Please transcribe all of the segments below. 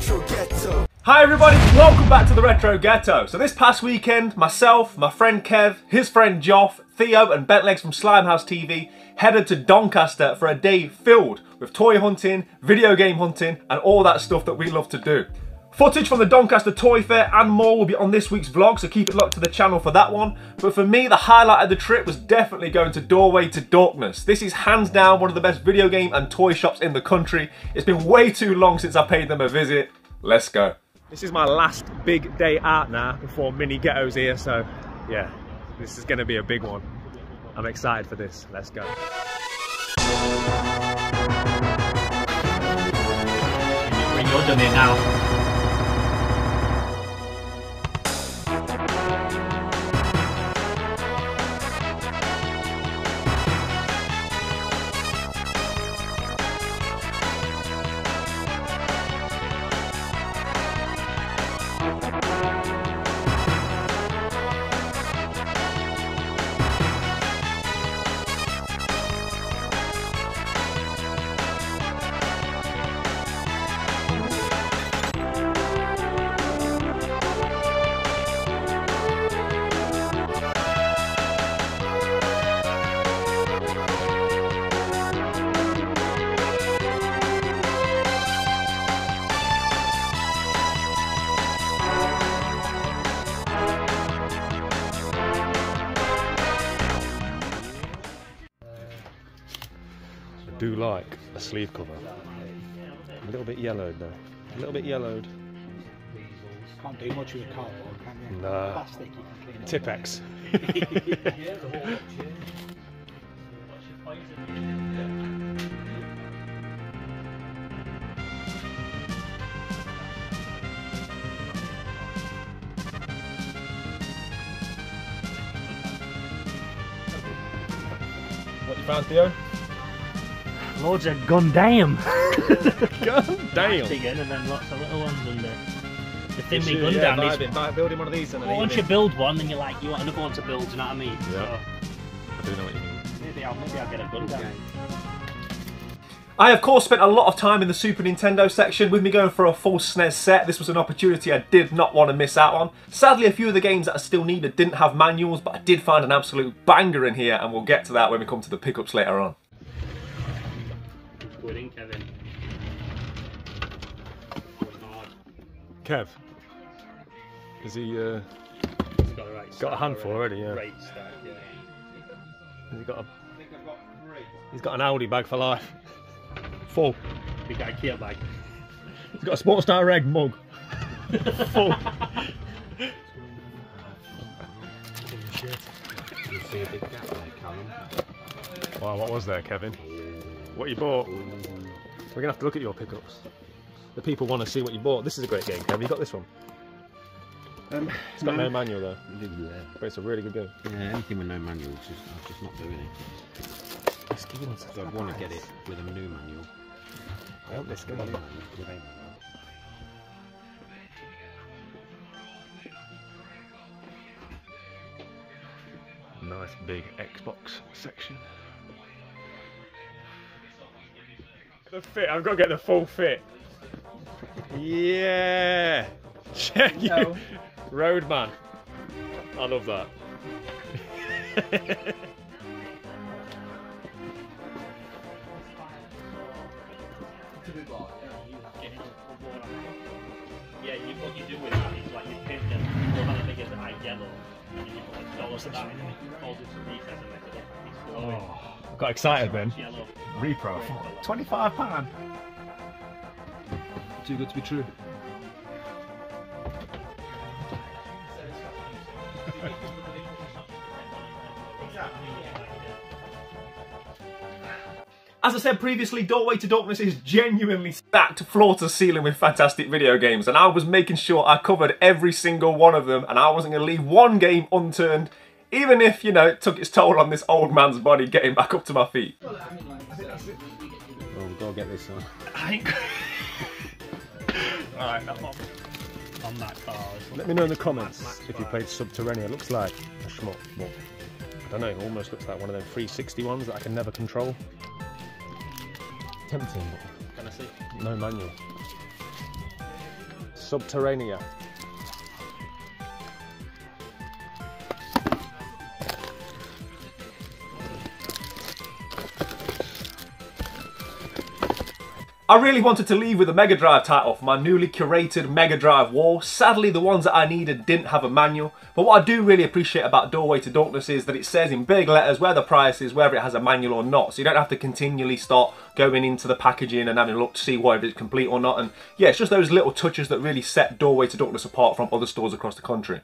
Retro Ghetto. Hi everybody, welcome back to the Retro Ghetto. So this past weekend, myself, my friend Kev, his friend Joff, Theo and Bentlegs from Slimehouse TV headed to Doncaster for a day filled with toy hunting, video game hunting and all that stuff that we love to do. Footage from the Doncaster Toy Fair and more will be on this week's vlog, so keep it locked to the channel for that one. But for me, the highlight of the trip was definitely going to Doorway to Darkness. This is hands down one of the best video game and toy shops in the country. It's been way too long since I paid them a visit. Let's go. This is my last big day out now before Mini Ghetto's here, so yeah, this is going to be a big one. I'm excited for this. Let's go. When you're done here now. I do like a sleeve cover. A little bit yellowed though. A little bit yellowed. Can't do much with a cardboard, can you? Nah. Plastic you can clean up. Tipex. What you found, Theo? Loads of Gundam. Gundam. Big one and then lots of little ones under. The thing with Sure, Gundam yeah, is building one of these. well, once you build one, then you're like, you want another one to build. Do you know what I mean? Yeah. I do know what you mean. So maybe I'll get a Gundam. I of course spent a lot of time in the Super Nintendo section. With me going for a full SNES set, this was an opportunity I did not want to miss out on. Sadly, a few of the games that I still needed didn't have manuals, but I did find an absolute banger in here, and we'll get to that when we come to the pickups later on. Good in, Kevin. Kev, is he He's got a right got a handful already? Yeah. Great start, yeah. He's got an Audi bag for life. Full. Big IKEA bag. He's got a Sports Star Egg mug. Full. Wow, what was there, Kevin? What you bought? We're gonna have to look at your pickups. The people want to see what you bought. This is a great game, Kevin. You got this one? It's got no manual though. But it's a really good game. Yeah, anything with no manual, I'm just not doing it. So I'd want to get it with a new manual. I hope this game. With a manual. Nice big Xbox section. The fit, I've got to get the full fit. Yeah! Check you! Roadman. I love that. Yeah, what you do with that is like you paint them, you go have a bigger yellow, and then you put like dollars of that, hold it to these and make it Oh, got excited then. yellow. Repro. £25. Too good to be true. As I said previously, Doorway to Darkness is genuinely stacked floor to ceiling with fantastic video games, and I was making sure I covered every single one of them, and I wasn't going to leave one game unturned, even if, you know, it took its toll on this old man's body getting back up to my feet. Oh, we've got to get this on. Alright, On that car. let me know in the comments if you played Subterranea. It looks like a schmuck, but I don't know, it almost looks like one of them 360 ones that I can never control. Tempting, but Can I see? no manual. Subterranea. I really wanted to leave with a Mega Drive title for my newly curated Mega Drive wall. Sadly, the ones that I needed didn't have a manual, but what I do really appreciate about Doorway to Darkness is that it says in big letters where the price is, whether it has a manual or not, so you don't have to continually start going into the packaging and having a look to see whether it's complete or not. And yeah, it's just those little touches that really set Doorway to Darkness apart from other stores across the country.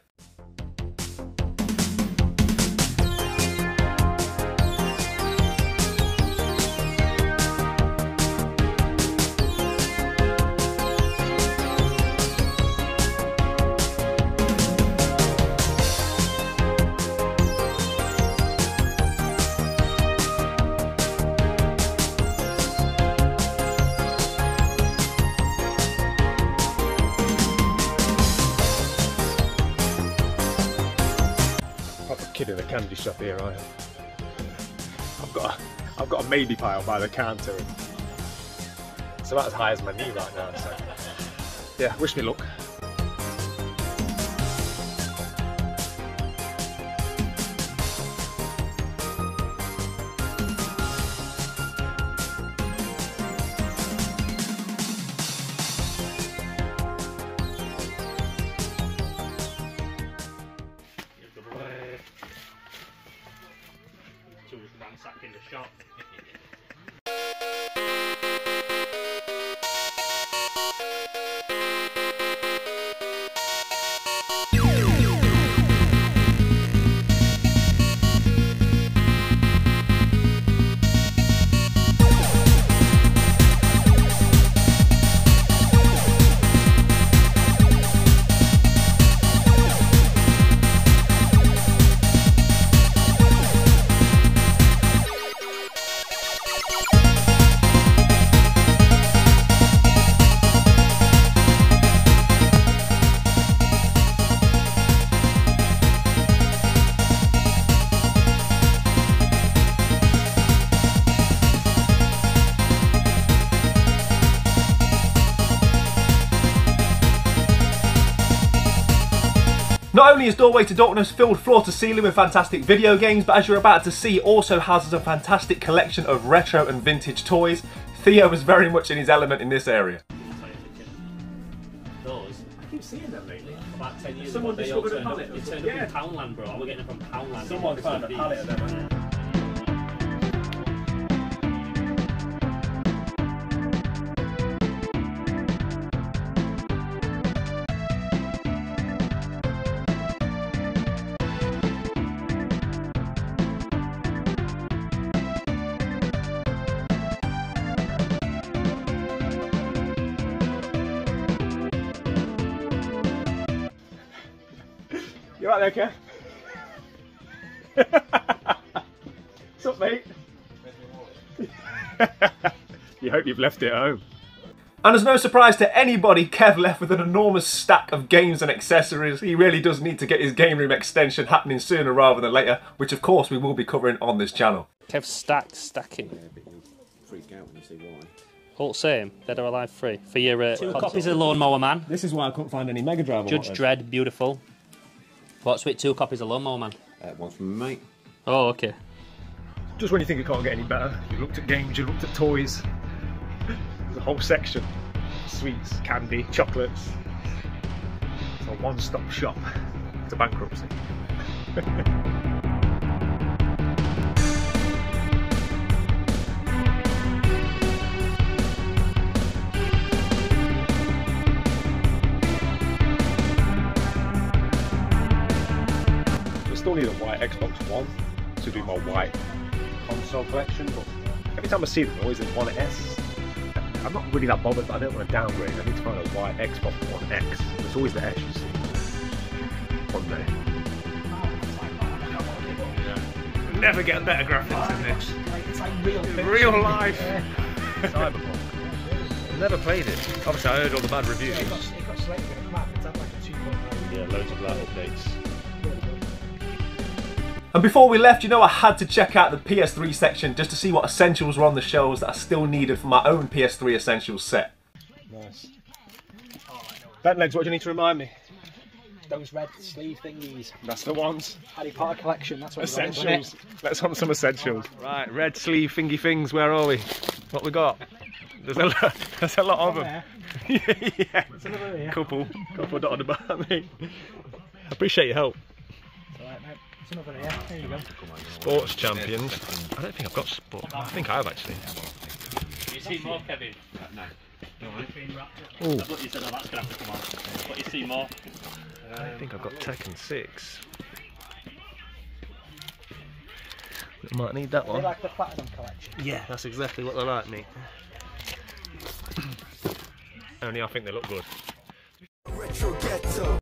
Kid in a candy shop here, I am. I've got a maybe pile by the counter. And it's about as high as my knee right now, so yeah, wish me luck. Ransacking the shop. Not only is Doorway to Darkness filled floor to ceiling with fantastic video games, but as you're about to see, also houses a fantastic collection of retro and vintage toys. Theo is very much in his element in this area. Those, I keep seeing them lately. About 10 years Someone ago, they discovered all a turned pallet. up, they turned Yeah. up in Poundland, bro. We're getting them from Poundland. Someone found a pallet of them. You right there, Kev? What's up, mate? You hope you've left it at home. And as no surprise to anybody, Kev left with an enormous stack of games and accessories. He really does need to get his game room extension happening sooner rather than later, which of course we will be covering on this channel. Kev's stacking. Yeah, but you'll freak out when you see why. All same, Dead or Alive 3. For your 2 copies of Lawnmower Man. This is why I couldn't find any Mega Drive. Judge Dredd, beautiful. What's with 2 copies of Lawnmower Man? One from me, mate. Oh, okay. Just when you think it can't get any better, you looked at games, you looked at toys. There's a whole section. Sweets, candy, chocolates. It's a one-stop shop to bankruptcy. I still need a white Xbox One to do my white console collection, but every time I see them, always in One S. I'm not really that bothered, but I don't want to downgrade. I need to find a white Xbox One X. There's always the S, you see. One day. Never get better graphics than this. It's like Real life. Cyberpunk. Never played it. Obviously, I heard all the bad reviews. It got selected when it came out. It's had like a 2.9. Yeah, loads of that updates. And before we left, you know, I had to check out the PS3 section just to see what essentials were on the shelves that I still needed for my own PS3 Essentials set. Nice. Bentlegs, what do you need to remind me? Those red sleeve thingies. That's the ones. Harry Potter collection, that's what Essentials. Let's hunt some essentials. Right, red sleeve thingy things, where are we? What we got? There's a lot of them. Yeah. It's another here. Couple dotted about me. I appreciate your help. It's alright, mate. It's another here. There you go. Sports champions. I don't think I've got sport. I think I have actually. You see more, Kevin? No. Ooh. I thought you said, oh, that's going to have to come on. But you see more? I think I've got Tekken 6. Might need that They one. like the Platinum collection. Yeah, that's exactly what they're like, mate. Only I think they look good.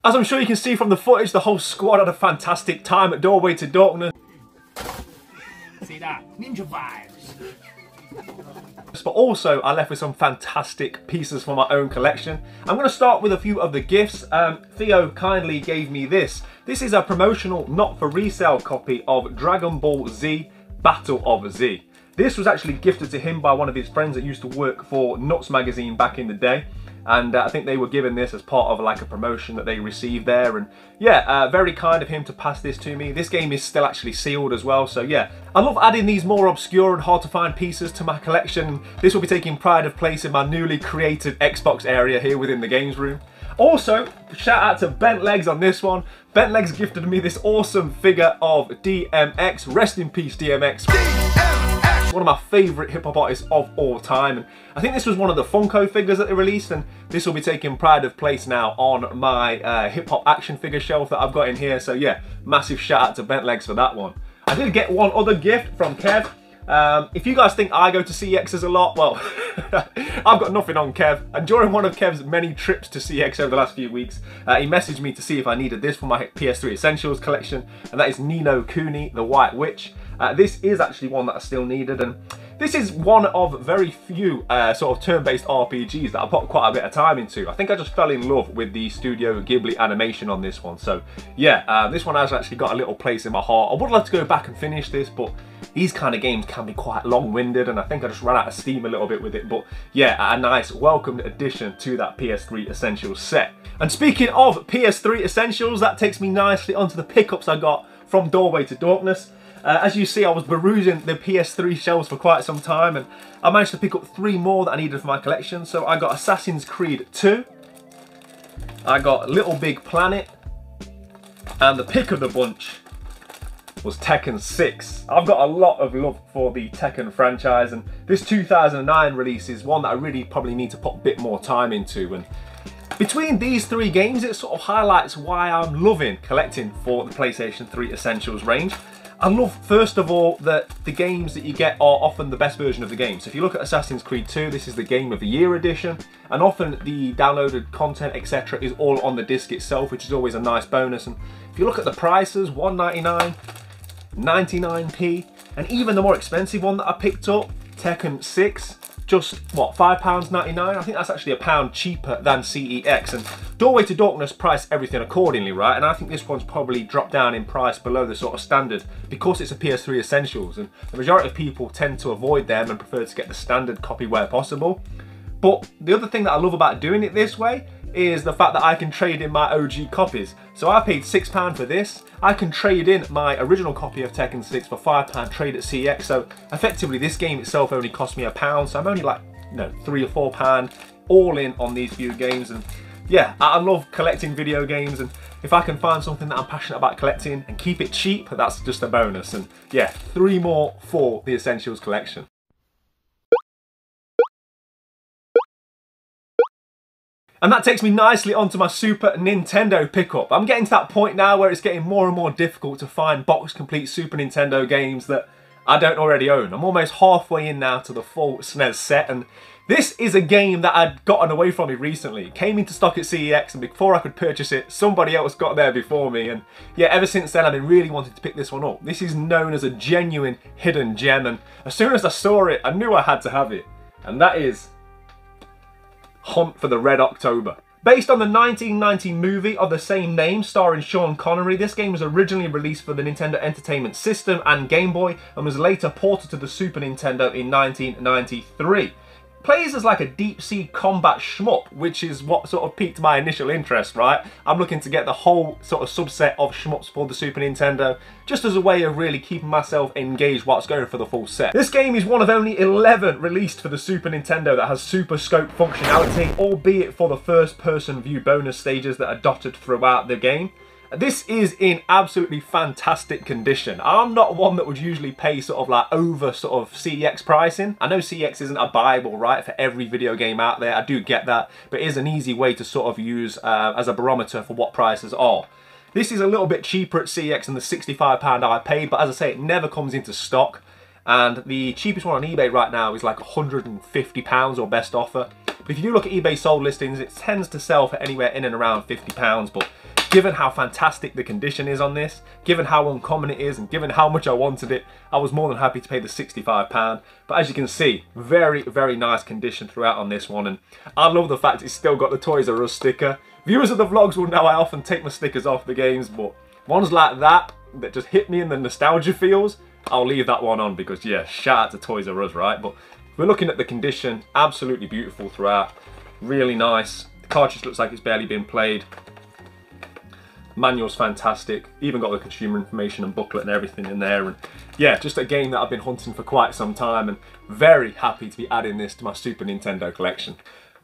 As I'm sure you can see from the footage, the whole squad had a fantastic time at Doorway to Darkness. See that? Ninja vibes. But also, I left with some fantastic pieces from my own collection. I'm going to start with a few of the gifts. Theo kindly gave me this. This is a promotional, not for resale copy of Dragon Ball Z Battle of Z. This was actually gifted to him by one of his friends that used to work for Nuts magazine back in the day. And I think they were given this as part of like a promotion that they received there. And yeah, very kind of him to pass this to me. This game is still actually sealed as well. So yeah, I love adding these more obscure and hard to find pieces to my collection. This will be taking pride of place in my newly created Xbox area here within the games room. Also, shout out to Bentlegs on this one. Bentlegs gifted me this awesome figure of DMX. Rest in peace, DMX. One of my favourite hip hop artists of all time, and I think this was one of the Funko figures that they released, and this will be taking pride of place now on my hip hop action figure shelf that I've got in here. So yeah, massive shout out to Bentlegs for that one. I did get one other gift from Kev. If you guys think I go to CEXs a lot, well, I've got nothing on Kev. And during one of Kev's many trips to CEX over the last few weeks, he messaged me to see if I needed this for my PS3 Essentials collection, and that is Ni no Kuni, the White Witch. This is actually one that I still needed, and this is one of very few sort of turn-based RPGs that I put quite a bit of time into. I think I just fell in love with the Studio Ghibli animation on this one. So yeah, this one has actually got a little place in my heart. I would love to go back and finish this, but these kind of games can be quite long-winded, and I think I just ran out of steam a little bit with it. But yeah, a nice welcomed addition to that PS3 Essentials set. And speaking of PS3 Essentials, that takes me nicely onto the pickups I got from Doorway to Darkness. As you see, I was perusing the PS3 shelves for quite some time, and I managed to pick up 3 more that I needed for my collection. So I got Assassin's Creed 2, I got Little Big Planet, and the pick of the bunch was Tekken 6. I've got a lot of love for the Tekken franchise, and this 2009 release is one that I really probably need to put a bit more time into. And between these 3 games, it sort of highlights why I'm loving collecting for the PlayStation 3 Essentials range. I love, first of all, that the games that you get are often the best version of the game. So if you look at Assassin's Creed 2, this is the Game of the Year edition, and often the downloaded content, etc. is all on the disc itself, which is always a nice bonus. And if you look at the prices, $1.99, 99p, and even the more expensive one that I picked up, Tekken 6, just what, £5.99? I think that's actually £1 cheaper than CEX. And Doorway to Darkness price everything accordingly, right? And I think this one's probably dropped down in price below the sort of standard because it's a PS3 Essentials, and the majority of people tend to avoid them and prefer to get the standard copy where possible. But the other thing that I love about doing it this way is the fact that I can trade in my OG copies. So I paid £6 for this. I can trade in my original copy of Tekken 6 for £5 trade at CEX. So effectively this game itself only cost me £1. So I'm only like, you know, £3 or £4 all in on these few games. And yeah, I love collecting video games, and if I can find something that I'm passionate about collecting and keep it cheap, that's just a bonus. And yeah, 3 more for the Essentials collection. And that takes me nicely onto my Super Nintendo pickup. I'm getting to that point now where it's getting more and more difficult to find box complete Super Nintendo games that I don't already own. I'm almost halfway in now to the full SNES set, and this is a game that I'd gotten away from me recently. It came into stock at CEX, and before I could purchase it, somebody else got there before me. And yeah, ever since then I've been really wanting to pick this one up. This is known as a genuine hidden gem, and as soon as I saw it, I knew I had to have it. And that is Hunt for the Red October. Based on the 1990 movie of the same name starring Sean Connery, this game was originally released for the Nintendo Entertainment System and Game Boy, and was later ported to the Super Nintendo in 1993. Plays as like a deep sea combat shmup, which is what sort of piqued my initial interest, right? I'm looking to get the whole sort of subset of shmups for the Super Nintendo, just as a way of really keeping myself engaged whilst going for the full set. This game is one of only 11 released for the Super Nintendo that has Super Scope functionality, albeit for the first person view bonus stages that are dotted throughout the game. This is in absolutely fantastic condition. I'm not one that would usually pay sort of like over sort of CEX pricing. I know CEX isn't a bible, right, for every video game out there. I do get that, but it is an easy way to sort of use as a barometer for what prices are. This is a little bit cheaper at CEX than the £65 I paid, but as I say, it never comes into stock. And the cheapest one on eBay right now is like £150 or best offer. But if you do look at eBay sold listings, it tends to sell for anywhere in and around £50. But given how fantastic the condition is on this, given how uncommon it is, and given how much I wanted it, I was more than happy to pay the £65. But as you can see, very, very nice condition throughout on this one. And I love the fact it's still got the Toys R Us sticker. Viewers of the vlogs will know I often take my stickers off the games, but ones like that just hit me in the nostalgia feels, I'll leave that one on because, yeah, shout out to Toys R Us, right? But we're looking at the condition, absolutely beautiful throughout, really nice. The cartridge looks like it's barely been played. Manual's fantastic, even got the consumer information and booklet and everything in there. And yeah, just a game that I've been hunting for quite some time, and very happy to be adding this to my Super Nintendo collection.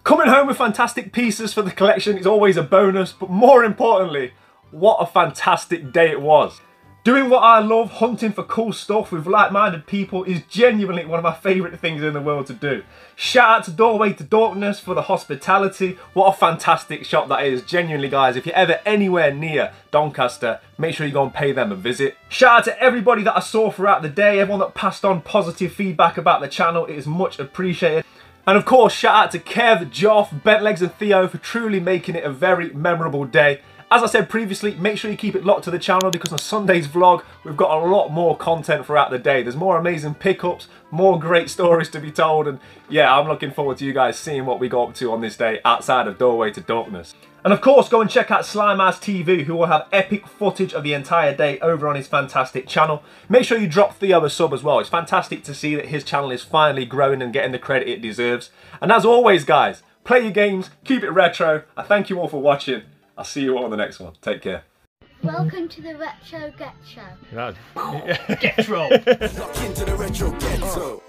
Coming home with fantastic pieces for the collection is always a bonus, but more importantly, what a fantastic day it was. Doing what I love, hunting for cool stuff with like-minded people, is genuinely one of my favourite things in the world to do. Shout out to Doorway to Darkness for the hospitality. What a fantastic shop that is. Genuinely, guys, if you're ever anywhere near Doncaster, make sure you go and pay them a visit. Shout out to everybody that I saw throughout the day, everyone that passed on positive feedback about the channel. It is much appreciated. And of course, shout out to Kev, Joff, Bentlegs and Theo for truly making it a very memorable day. As I said previously, make sure you keep it locked to the channel because on Sunday's vlog, we've got a lot more content throughout the day. There's more amazing pickups, more great stories to be told, and yeah, I'm looking forward to you guys seeing what we got up to on this day outside of Doorway to Darkness. And of course, go and check out Slimehouse TV, who will have epic footage of the entire day over on his fantastic channel. Make sure you drop Theo a sub as well. It's fantastic to see that his channel is finally growing and getting the credit it deserves. And as always, guys, play your games, keep it retro. I thank you all for watching. I'll see you all on the next one. Take care. Welcome to the Retro Get Show. Right. Get roll. Lock into the retro ghetto.